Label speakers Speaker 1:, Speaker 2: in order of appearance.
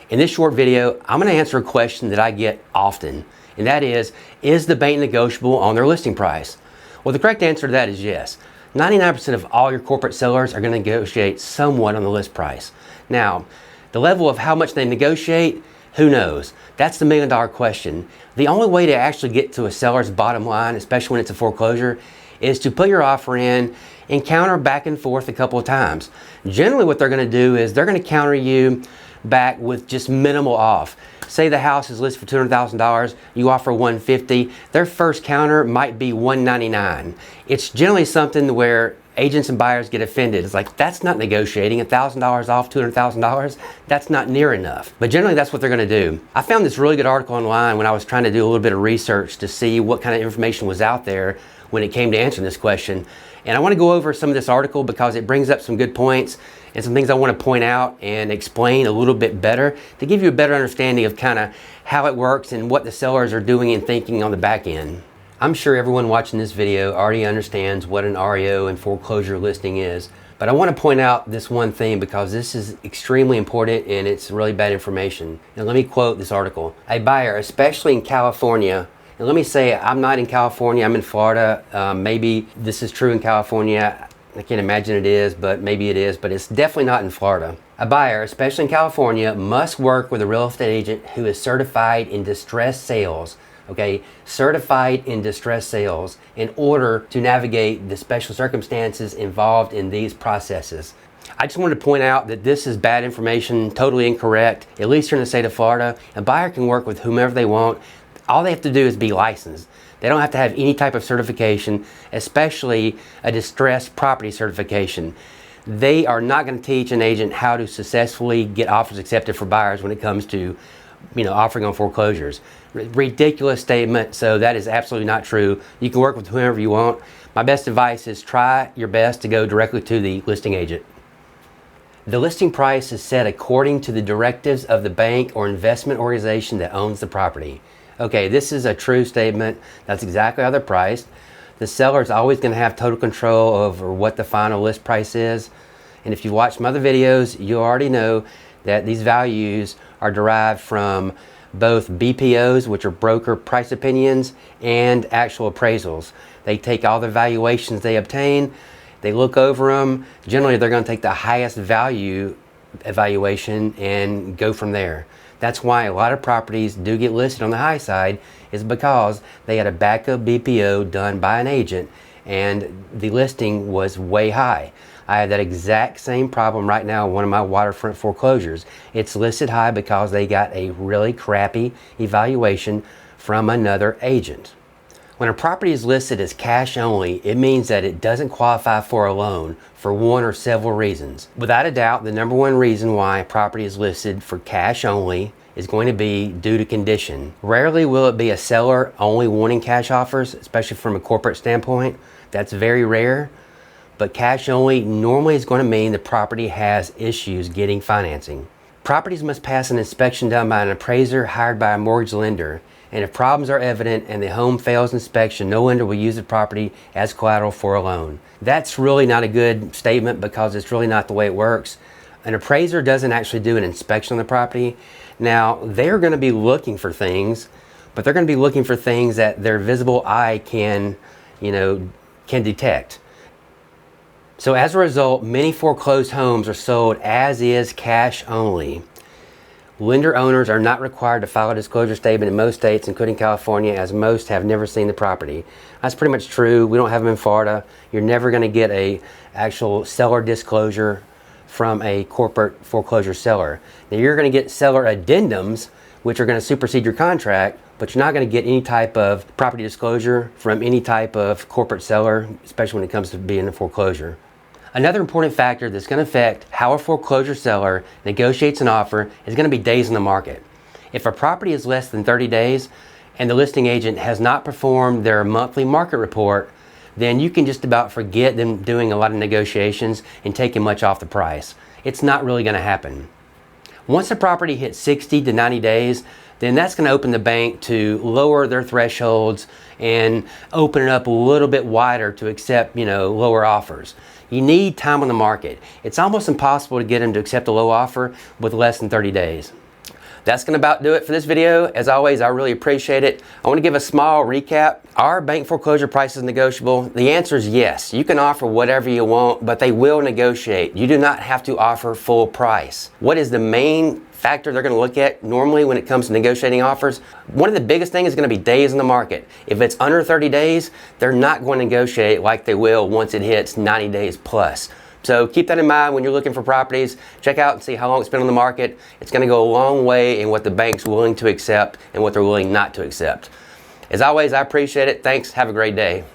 Speaker 1: In this short video, I'm going to answer a question that I get often, and that is the bank negotiable on their listing price? Well, the correct answer to that is yes. 99% of all your corporate sellers are going to negotiate somewhat on the list price. Now, the level of how much they negotiate, who knows? That's the million-dollar question. The only way to actually get to a seller's bottom line, especially when it's a foreclosure, is to put your offer in and counter back and forth a couple of times. Generally, what they're going to do is they're going to counter you back with just minimal off. Say the house is listed for $200,000, you offer $150,000, their first counter might be $199,000. It's generally something where agents and buyers get offended. It's like, that's not negotiating. $1,000 off $200,000, that's not near enough. But generally, that's what they're going to do. I found this really good article online when I was trying to do a little bit of research to see what kind of information was out there when it came to answering this question. And I want to go over some of this article because it brings up some good points and some things I want to point out and explain a little bit better to give you a better understanding of kind of how it works and what the sellers are doing and thinking on the back end. I'm sure everyone watching this video already understands what an REO and foreclosure listing is, but I want to point out this one thing because this is extremely important and it's really bad information. Now let me quote this article. A buyer, especially in California, and let me say I'm not in California, I'm in Florida. Maybe this is true in California. I can't imagine it is, but maybe it is, but it's definitely not in Florida. A buyer, especially in California, must work with a real estate agent who is certified in distressed sales, okay? Certified in distressed sales in order to navigate the special circumstances involved in these processes. I just wanted to point out that this is bad information, totally incorrect. At least here in the state of Florida, a buyer can work with whomever they want. All they have to do is be licensed. They don't have to have any type of certification, especially a distressed property certification. They are not going to teach an agent how to successfully get offers accepted for buyers when it comes to, offering on foreclosures. Ridiculous statement, so that is absolutely not true. You can work with whoever you want. My best advice is try your best to go directly to the listing agent. The listing price is set according to the directives of the bank or investment organization that owns the property. Okay, this is a true statement. That's exactly how they're priced. The seller is always going to have total control over what the final list price is. And if you watch my other videos, you already know that these values are derived from both BPOs, which are broker price opinions, and actual appraisals. They take all the valuations they obtain, they look over them. Generally, they're going to take the highest value evaluation and go from there. That's why a lot of properties do get listed on the high side, is because they had a backup BPO done by an agent and the listing was way high. I have that exact same problem right now in one of my waterfront foreclosures. It's listed high because they got a really crappy evaluation from another agent. When a property is listed as cash only, it means that it doesn't qualify for a loan for one or several reasons. Without a doubt, the number one reason why a property is listed for cash only is going to be due to condition. Rarely will it be a seller only wanting cash offers, especially from a corporate standpoint. That's very rare. But cash only normally is going to mean the property has issues getting financing. Properties must pass an inspection done by an appraiser hired by a mortgage lender. And if problems are evident and the home fails inspection, no lender will use the property as collateral for a loan. That's really not a good statement because it's really not the way it works. An appraiser doesn't actually do an inspection on the property. Now, they're going to be looking for things, but they're going to be looking for things that their visible eye can detect. So as a result, many foreclosed homes are sold as is cash only. Lender owners are not required to file a disclosure statement in most states, including California, as most have never seen the property. That's pretty much true. We don't have them in Florida. You're never going to get a actual seller disclosure from a corporate foreclosure seller. Now you're going to get seller addendums, which are going to supersede your contract, but you're not going to get any type of property disclosure from any type of corporate seller, especially when it comes to being a foreclosure. Another important factor that's going to affect how a foreclosure seller negotiates an offer is going to be days on the market. If a property is less than 30 days and the listing agent has not performed their monthly market report, then you can just about forget them doing a lot of negotiations and taking much off the price. It's not really going to happen. Once the property hits 60 to 90 days, then that's going to open the bank to lower their thresholds and open it up a little bit wider to accept, lower offers. You need time on the market. It's almost impossible to get them to accept a low offer with less than 30 days. That's going to about do it for this video. As always, I really appreciate it. I want to give a small recap. Are bank foreclosure prices negotiable? The answer is yes. You can offer whatever you want, but they will negotiate. You do not have to offer full price. What is the main factor they're going to look at normally when it comes to negotiating offers? One of the biggest things is going to be days in the market. If it's under 30 days, they're not going to negotiate like they will once it hits 90 days plus. So keep that in mind when you're looking for properties. Check out and see how long it's been on the market. It's going to go a long way in what the bank's willing to accept and what they're willing not to accept. As always, I appreciate it. Thanks. Have a great day.